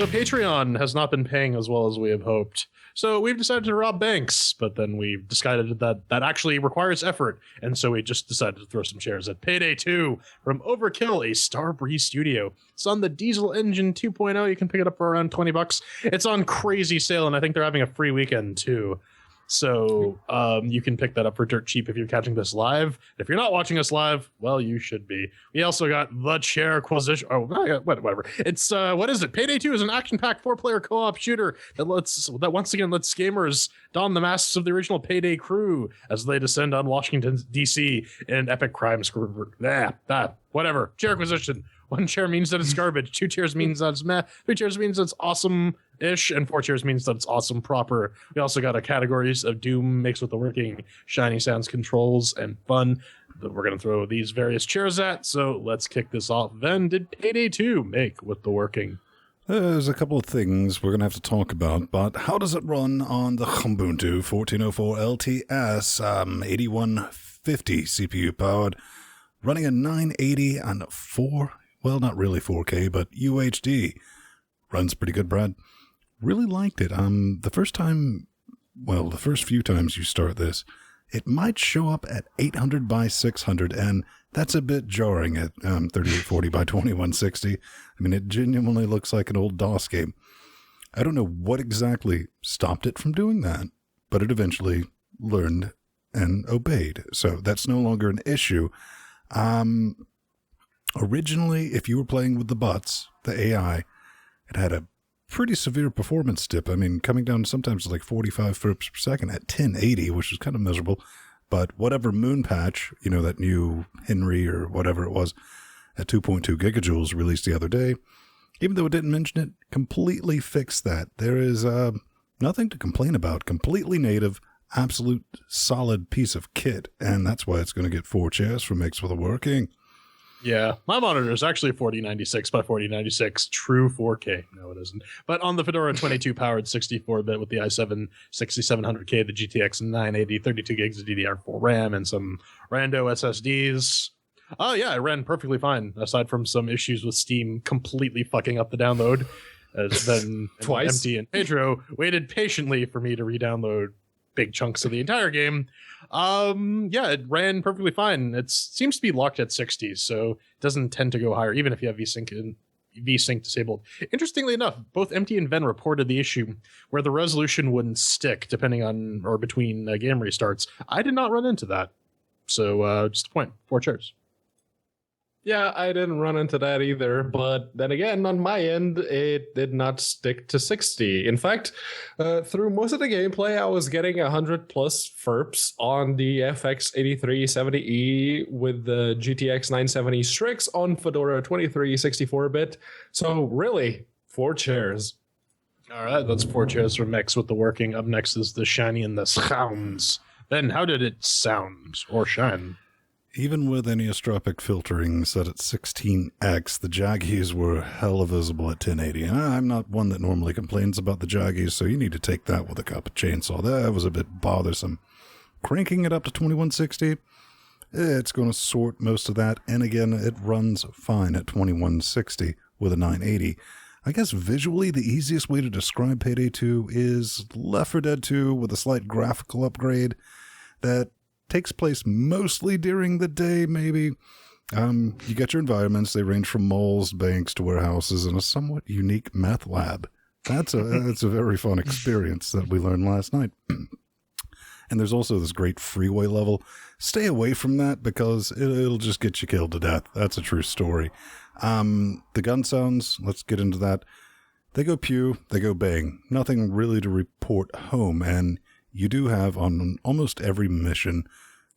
So Patreon has not been paying as well as we have hoped. So we've decided to rob banks, but then we've decided that that actually requires effort. And so we just decided to throw some shares at Payday 2 from Overkill, a Starbreeze studio. It's on the Diesel Engine 2.0. You can pick it up for around $20. It's on crazy sale, and I think they're having a free weekend too. So you can pick that up for dirt cheap if you're catching this live. If you're not watching us live, well, you should be. We also got the Chair Acquisition. Oh, whatever. It's what is it? Payday 2 is an action-packed 4-player co-op shooter that once again lets gamers don the masks of the original Payday crew as they descend on Washington D.C. in an epic crime spree. Whatever. Chair Acquisition. 1 chair means that it's garbage. 2 chairs means that it's meh. 3 chairs means that it's awesome-ish. And 4 chairs means that it's awesome proper. We also got a categories of Doom mixed with the working shiny sounds, controls, and fun that we're going to throw these various chairs at. So let's kick this off. Then, did Payday 2 make with the working? There's a couple of things we're going to have to talk about, but how does it run on the Ubuntu 1404 LTS 8150 CPU powered, running a 980 and 4, well, not really 4K, but UHD. Runs pretty good, Brad. Really liked it. The first few times you start this, it might show up at 800 by 600, and that's a bit jarring at 3840 by 2160. I mean, it genuinely looks like an old DOS game. I don't know what exactly stopped it from doing that, but it eventually learned and obeyed. So that's no longer an issue. Originally, if you were playing with the bots, the AI, it had a pretty severe performance dip. I mean, coming down sometimes to like 45 frames per second at 1080, which is kind of miserable. But whatever moon patch, that new Henry or whatever it was at 2.2 gigajoules released the other day, even though it didn't mention it, completely fixed that. There is nothing to complain about. Completely native, absolute solid piece of kit. And that's why it's going to get 4 chairs for mix with a working. Yeah, my monitor is actually 4096 by 4096, true 4K. No, it isn't. But on the Fedora 22 powered 64-bit with the i7 6700K, the GTX 980, 32 gigs of DDR4 RAM, and some rando SSDs. Oh, yeah, it ran perfectly fine, aside from some issues with Steam completely fucking up the download. As then Twice. MT and Pedro waited patiently for me to re-download big chunks of the entire game. Yeah, it ran perfectly fine. It seems to be locked at 60, so it doesn't tend to go higher, even if you have VSync disabled. Interestingly enough, both MT and Ven reported the issue where the resolution wouldn't stick depending on or between game restarts. I did not run into that. So just a point, 4 chairs. Yeah, I didn't run into that either, but then again, on my end, it did not stick to 60. In fact, through most of the gameplay, I was getting 100 plus FERPs on the FX 8370E with the GTX 970 Strix on Fedora 2364-bit. So really, 4 chairs. All right, that's 4 chairs for mix with the working. Up next is the shiny and the sounds. Then how did it sound or shine? Even with anisotropic filtering set at 16x, the jaggies were hella visible at 1080. And I'm not one that normally complains about the jaggies, so you need to take that with a cup of chainsaw. That was a bit bothersome. Cranking it up to 2160, it's going to sort most of that. And again, it runs fine at 2160 with a 980. I guess visually, the easiest way to describe Payday 2 is Left 4 Dead 2 with a slight graphical upgrade that takes place mostly during the day, maybe. You get your environments. They range from malls, banks, to warehouses, and a somewhat unique meth lab. That's a very fun experience that we learned last night. And there's also this great freeway level. Stay away from that because it'll just get you killed to death. That's a true story. The gun sounds, let's get into that. They go pew, they go bang. Nothing really to report home, and you do have on almost every mission,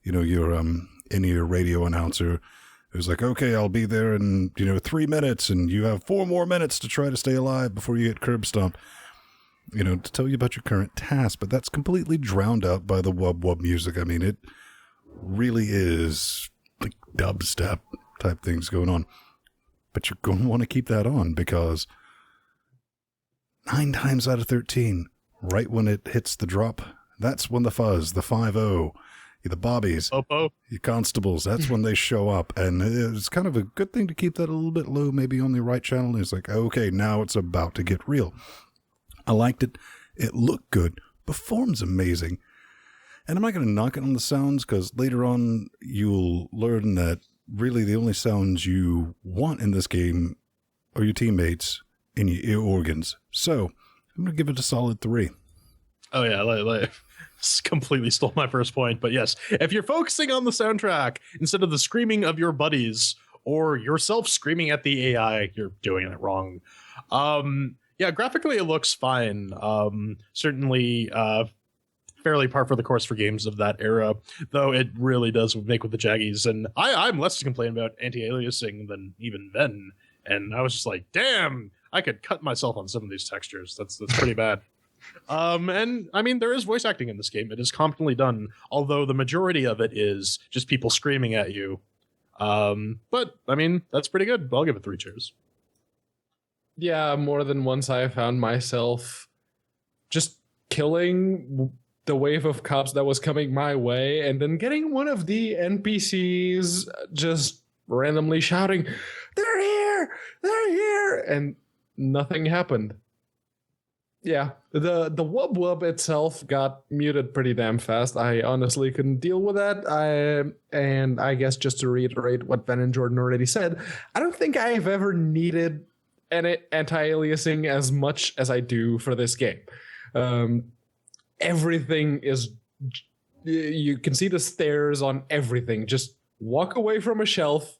your in-ear radio announcer who's like, okay, I'll be there in, 3 minutes, and you have 4 more minutes to try to stay alive before you get curb stomped, to tell you about your current task. But that's completely drowned out by the wub music. I mean, it really is like dubstep type things going on. But you're going to want to keep that on because 9 times out of 13, right when it hits the drop, that's when the fuzz, the 5-0, the bobbies, Popo. your constables. That's when they show up. And it's kind of a good thing to keep that a little bit low, maybe on the right channel. It's like, okay, now it's about to get real. I liked it. It looked good. Performs amazing. And I'm not going to knock it on the sounds, because later on you'll learn that really the only sounds you want in this game are your teammates and your ear organs. So I'm going to give it a solid 3. Oh yeah, completely stole my first point. But yes, if you're focusing on the soundtrack instead of the screaming of your buddies or yourself screaming at the AI, you're doing it wrong. Yeah, graphically it looks fine. Certainly fairly par for the course for games of that era, though it really does make with the jaggies. And I'm less to complain about anti-aliasing than even then. And I was just like, damn, I could cut myself on some of these textures. That's pretty bad. And I mean, there is voice acting in this game. It is competently done, although the majority of it is just people screaming at you. But I mean, that's pretty good. I'll give it 3 cheers. Yeah, more than once I found myself just killing the wave of cops that was coming my way, and then getting one of the NPCs just randomly shouting, "They're here! They're here!" And nothing happened. Yeah, the wub wub itself got muted pretty damn fast. I honestly couldn't deal with that. And I guess just to reiterate what Ben and Jordan already said, I don't think I have ever needed anti-aliasing as much as I do for this game. Everything is, you can see the stairs on everything. Just walk away from a shelf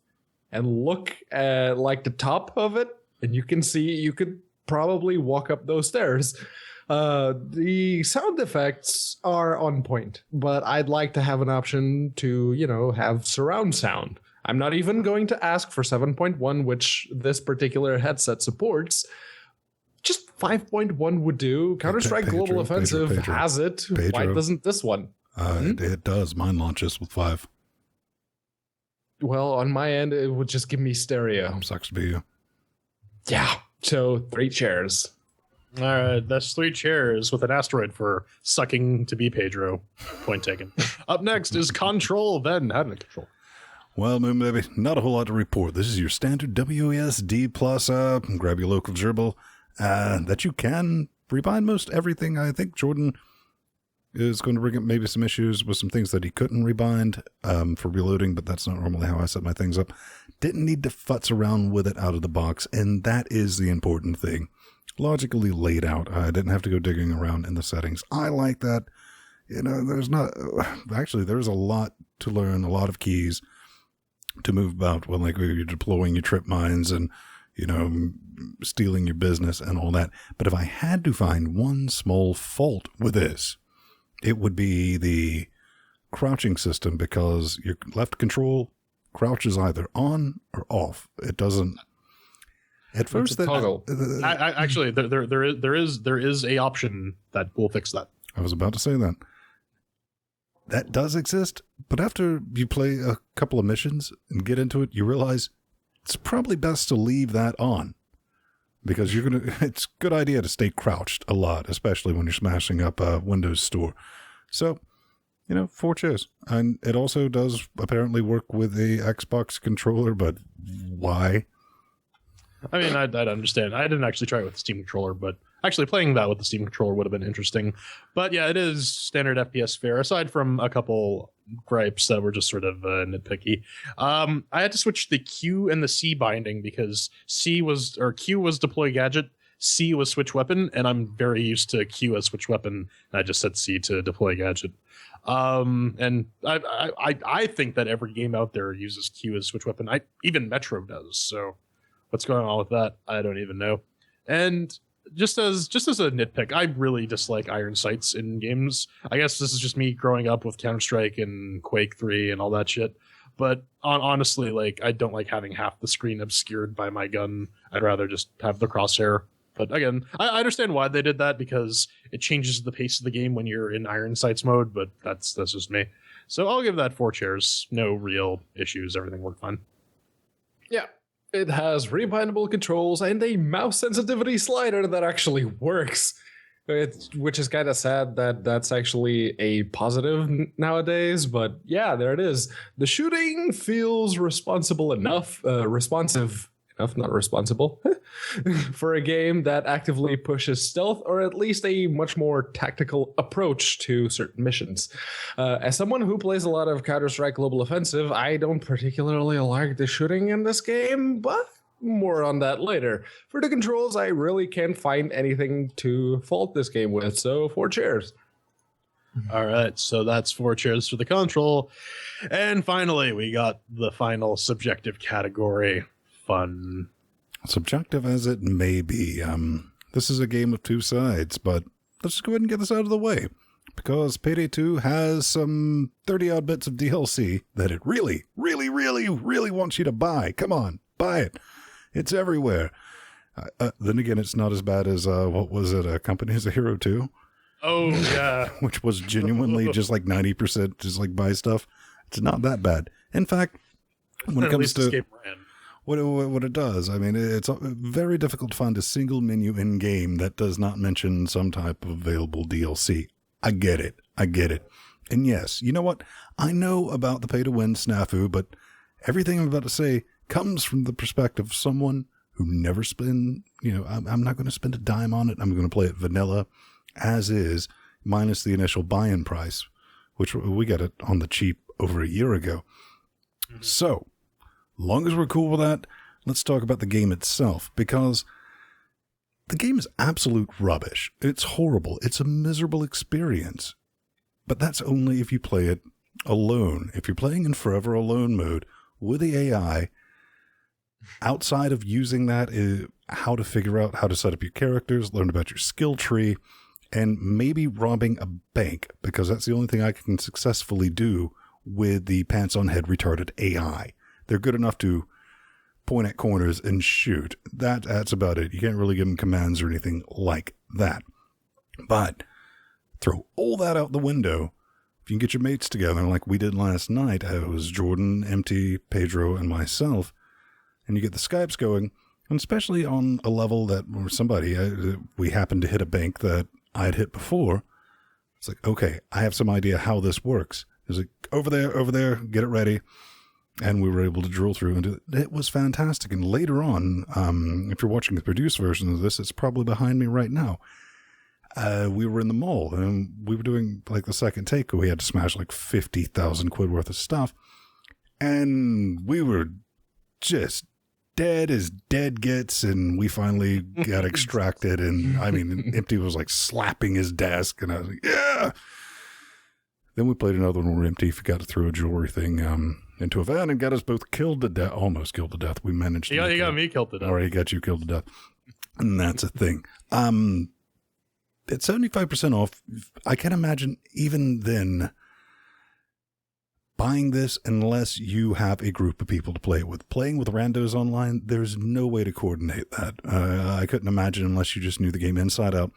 and look at like the top of it, and you can see, you could probably walk up those stairs. The sound effects are on point, but I'd like to have an option to, have surround sound. I'm not even going to ask for 7.1, which this particular headset supports. Just 5.1 would do. Counter-Strike Global Offensive has it. Why doesn't this one? It does. Mine launches with 5. Well, on my end, it would just give me stereo. Sucks to be you. Yeah. So 3 chairs. All right, that's 3 chairs with an asteroid for sucking to be Pedro. Point taken. Up next is Control. Ben, how did it control? Well, Moon Baby, not a whole lot to report. This is your standard WASD plus grab your local gerbil that you can rebind most everything. I think Jordan is going to bring up maybe some issues with some things that he couldn't rebind for reloading, but that's not normally how I set my things up. Didn't need to futz around with it out of the box, and that is the important thing. Logically laid out. I didn't have to go digging around in the settings. I like that. There's a lot to learn, a lot of keys to move about when you're deploying your trip mines and, stealing your business and all that. But if I had to find one small fault with this, it would be the crouching system, because your left control crouch is either on or off. It doesn't. At first, that toggle. Actually, there is a option that will fix that. I was about to say that. That does exist, but after you play a couple of missions and get into it, you realize it's probably best to leave that on, because it's a good idea to stay crouched a lot, especially when you're smashing up a Windows store. So, 4 chairs. And it also does apparently work with a Xbox controller, but why? I mean, I'd understand. I didn't actually try it with the Steam controller, but actually playing that with the Steam controller would have been interesting. But yeah, it is standard FPS fare, aside from a couple gripes that were just sort of nitpicky. I had to switch the Q and the C binding because Q was deploy gadget, C was switch weapon, and I'm very used to Q as switch weapon, and I just set C to deploy gadget. And I think that every game out there uses Q as switch weapon. Even Metro does. So what's going on with that? I don't even know. And just as a nitpick, I really dislike iron sights in games. I guess this is just me growing up with Counter-Strike and Quake 3 and all that shit. But honestly, I don't like having half the screen obscured by my gun. I'd rather just have the crosshair. But again, I understand why they did that, because it changes the pace of the game when you're in iron sights mode, but that's just me. So I'll give that 4 chairs. No real issues. Everything worked fine. Yeah. It has rebindable controls and a mouse sensitivity slider that actually works. Which is kind of sad that that's actually a positive nowadays. But yeah, there it is. The shooting feels responsible enough, responsive enough, not responsible, for a game that actively pushes stealth, or at least a much more tactical approach to certain missions. As someone who plays a lot of Counter-Strike Global Offensive, I don't particularly like the shooting in this game, but more on that later. For the controls, I really can't find anything to fault this game with, so 4 cheers. All right, so that's 4 cheers for the control. And finally, we got the final subjective category, fun. Subjective as it may be, this is a game of 2 sides, but let's just go ahead and get this out of the way. Because Payday 2 has some 30-odd bits of DLC that it really, really, really, really wants you to buy. Come on, buy it. It's everywhere. Then again, it's not as bad as, what was it, Company as a Hero 2? Oh, yeah. Which was genuinely just like 90% just like buy stuff. It's not that bad. In fact, when it comes to what it does, I mean, it's very difficult to find a single menu in-game that does not mention some type of available DLC. I get it. And yes, you know what? I know about the pay-to-win snafu, but everything I'm about to say comes from the perspective of someone who never spend, I'm not going to spend a dime on it. I'm going to play it vanilla as is, minus the initial buy-in price, which we got it on the cheap over a year ago. Mm-hmm. So, long as we're cool with that, let's talk about the game itself, because the game is absolute rubbish. It's horrible. It's a miserable experience. But that's only if you play it alone. If you're playing in Forever Alone mode with the AI, outside of using that, how to figure out how to set up your characters, learn about your skill tree, and maybe robbing a bank, because that's the only thing I can successfully do with the pants-on-head retarded AI. They're good enough to point at corners and shoot. That's about it. You can't really give them commands or anything like that. But throw all that out the window. If you can get your mates together like we did last night, it was Jordan, MT, Pedro, and myself, and you get the Skypes going, and especially on a level that where somebody, we happened to hit a bank that I had hit before. It's like, okay, I have some idea how this works. It's like, over there, get it ready. And we were able to drill through, and it was fantastic. And later on, if you're watching the produced version of this, it's probably behind me right now. We were in the mall, and we were doing like the second take. We had to smash like 50,000 quid worth of stuff. And we were just dead as dead gets, and we finally got extracted. And I mean, Empty was like slapping his desk, and I was like, yeah. Then we played another one where Empty forgot to throw a jewelry thing into a van and got us both killed to death, almost killed to death. We managed to. He got me killed to death. Or he got you killed to death. And that's a thing. It's 75% off. I can't imagine even then buying this unless you have a group of people to play it with. Playing with randos online, there's no way to coordinate that. I couldn't imagine unless you just knew the game inside out.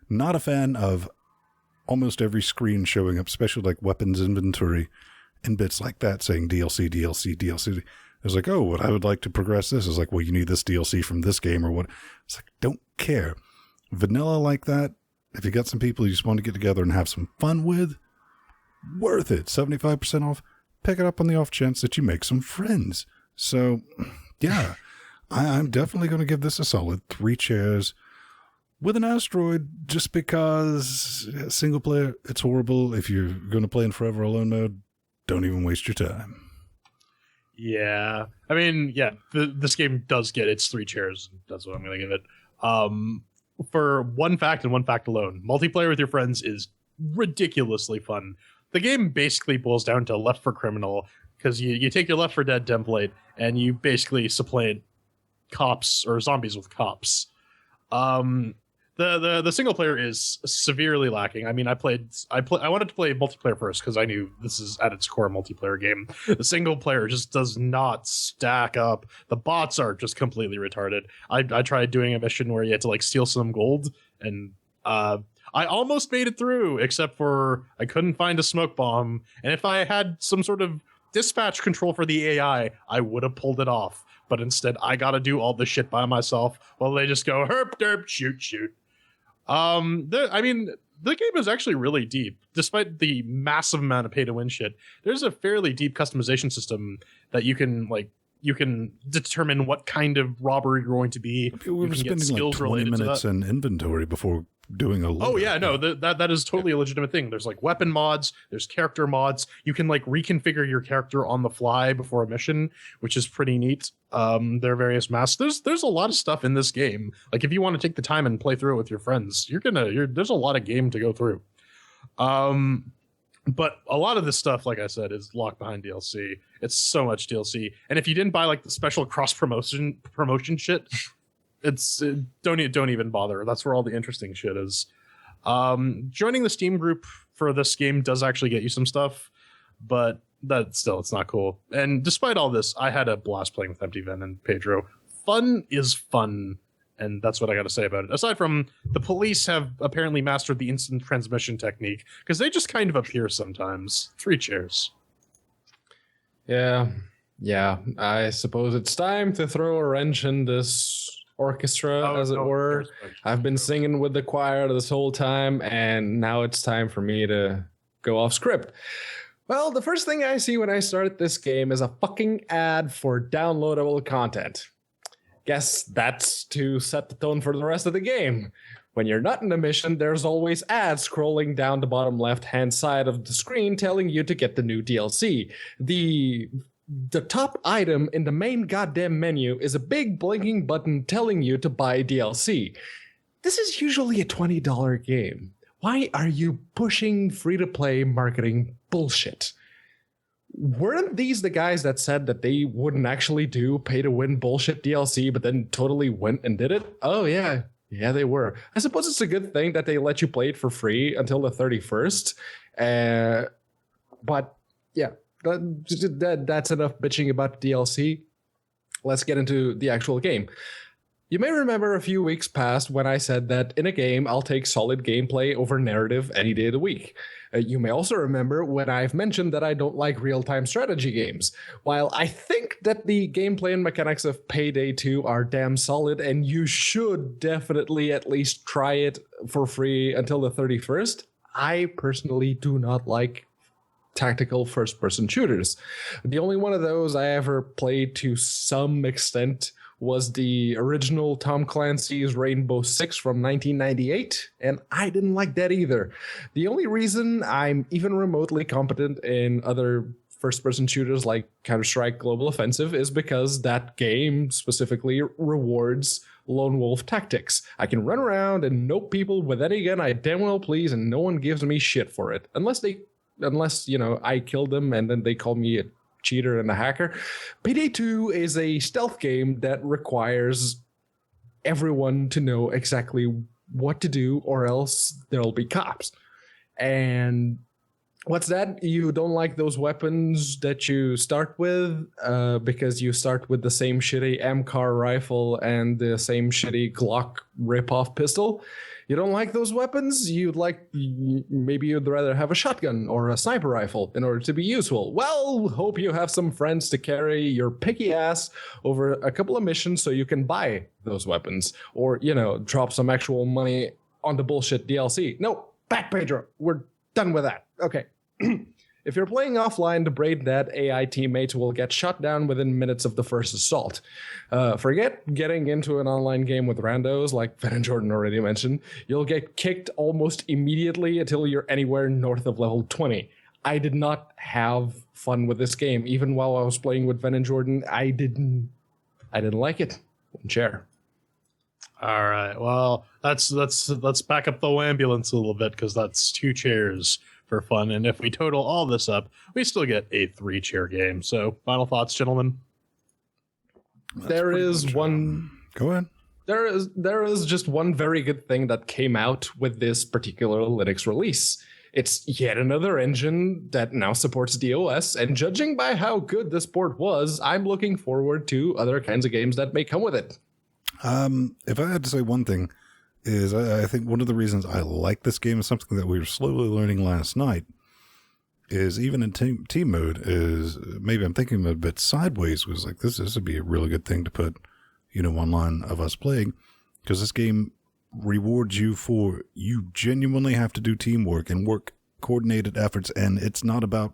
Not a fan of almost every screen showing up, especially like weapons inventory and bits like that saying DLC, DLC, DLC. It's like, oh, what I would like to progress this is like, well, you need this DLC from this game or what. It's like, don't care. Vanilla like that, if you got some people you just want to get together and have some fun with, worth it. 75% off. Pick it up on the off chance that you make some friends. So, yeah, I'm definitely going to give this a solid 3 chairs with an asteroid, just because single player, it's horrible. If you're going to play in Forever Alone mode, don't even waste your time. Yeah. I mean, yeah, this game does get its 3 chairs. That's what I'm going to give it. For one fact and one fact alone, multiplayer with your friends is ridiculously fun. The game basically boils down to Left 4 Criminal, because you take your Left 4 Dead template and you basically supplant cops or zombies with cops. The single player is severely lacking. I mean, I wanted to play multiplayer first because I knew this is at its core a multiplayer game. The single player just does not stack up. The bots are just completely retarded. I tried doing a mission where you had to like steal some gold, and I almost made it through, except for I couldn't find a smoke bomb. And if I had some sort of dispatch control for the AI, I would have pulled it off. But instead, I got to do all this shit by myself while they just go herp derp shoot shoot. I mean, the game is actually really deep, despite the massive amount of pay-to-win shit. There's a fairly deep customization system that you can determine what kind of robber you're going to be. We were can get spending like 20 minutes in inventory before doing a loadout. Oh yeah, no, that is totally a legitimate thing. There's like weapon mods, there's character mods. You can like reconfigure your character on the fly before a mission, which is pretty neat. There are various masks. There's a lot of stuff in this game. Like if you want to take the time and play through it with your friends, there's a lot of game to go through. But a lot of this stuff, like I said, is locked behind DLC. It's so much DLC, and if you didn't buy like the special cross promotion shit, don't even bother. That's where all the interesting shit is. Joining the Steam group for this game does actually get you some stuff, but it's not cool. And despite all this, I had a blast playing with Empty Ven and Pedro. Fun is fun, and that's what I got to say about it. Aside from the police have apparently mastered the instant transmission technique, because they just kind of appear sometimes. 3 chairs. Yeah. I suppose it's time to throw a wrench in this orchestra, as it were. I've been singing with the choir this whole time, and now it's time for me to go off script. Well, the first thing I see when I start this game is a fucking ad for downloadable content. Guess that's to set the tone for the rest of the game. When you're not in a mission, there's always ads scrolling down the bottom left-hand side of the screen telling you to get the new DLC. The top item in the main goddamn menu is a big blinking button telling you to buy DLC. This is usually a $20 game. Why are you pushing free-to-play marketing bullshit? Weren't these the guys that said that they wouldn't actually do pay-to-win bullshit DLC, but then totally went and did it? Oh, yeah. Yeah, they were. I suppose it's a good thing that they let you play it for free until the 31st. But, yeah. That's enough bitching about DLC. Let's get into the actual game. You may remember a few weeks past when I said that in a game, I'll take solid gameplay over narrative any day of the week. You may also remember when I've mentioned that I don't like real-time strategy games. While I think that the gameplay and mechanics of Payday 2 are damn solid, and you should definitely at least try it for free until the 31st, I personally do not like tactical first-person shooters. The only one of those I ever played to some extent was the original Tom Clancy's Rainbow Six from 1998, and I didn't like that either. The only reason I'm even remotely competent in other first-person shooters like Counter-Strike Global Offensive is because that game specifically rewards lone wolf tactics. I can run around and nope people with any gun I damn well please, and no one gives me shit for it. Unless I kill them and then they call me a cheater and a hacker. Payday 2 is a stealth game that requires everyone to know exactly what to do, or else there'll be cops. And what's that? You don't like those weapons that you start with because you start with the same shitty MCAR rifle and the same shitty Glock rip-off pistol. You don't like those weapons? Maybe you'd rather have a shotgun or a sniper rifle in order to be useful. Well, hope you have some friends to carry your picky ass over a couple of missions so you can buy those weapons. Or, drop some actual money on the bullshit DLC. No, back Pedro. We're done with that. Okay. If you're playing offline, the brain dead AI teammates will get shot down within minutes of the first assault. Forget getting into an online game with randos, like Ven and Jordan already mentioned. You'll get kicked almost immediately until you're anywhere north of level 20. I did not have fun with this game. Even while I was playing with Ven and Jordan, I didn't like it. Wouldn't share. All right. Well, let's back up the ambulance a little bit, because that's 2 chairs for fun, and if we total all this up, we still get a 3-chair game. So, final thoughts, gentlemen? There is one. Go ahead. There is just one very good thing that came out with this particular Linux release. It's yet another engine that now supports DOS, and judging by how good this port was, I'm looking forward to other kinds of games that may come with it. If I had to say one thing, is I think one of the reasons I like this game is something that we were slowly learning last night, is even in team mode, is maybe I'm thinking a bit sideways, was like this would be a really good thing to put, one line of us playing, because this game rewards you for you genuinely have to do teamwork and work coordinated efforts, and it's not about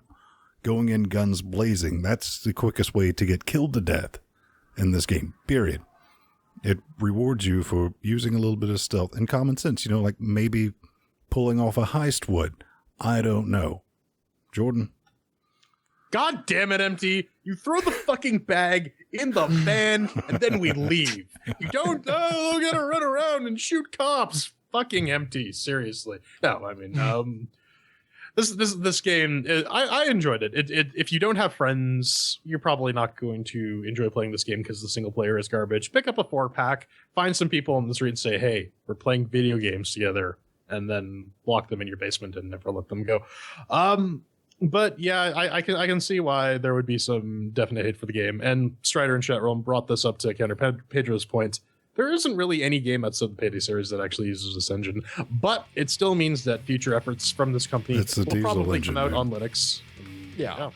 going in guns blazing. That's the quickest way to get killed to death in this game, period. It rewards you for using a little bit of stealth and common sense, you know, like maybe pulling off a heist would. I don't know. Jordan? God damn it, Empty. You throw the fucking bag in the van and then we leave. You don't, oh, we're gonna run around and shoot cops. Fucking Empty, seriously. No, I mean, this game, I enjoyed it. If you don't have friends, you're probably not going to enjoy playing this game because the single player is garbage. Pick up a 4-pack, find some people on the street and say, hey, we're playing video games together, and then lock them in your basement and never let them go. But yeah, I can see why there would be some definite hate for the game. And Strider and Chatroom brought this up to counter Pedro's point. There isn't really any game outside the Payday series that actually uses this engine, but it still means that future efforts from this company It's a will diesel probably engine, come out man. on Linux. Yeah. Yeah.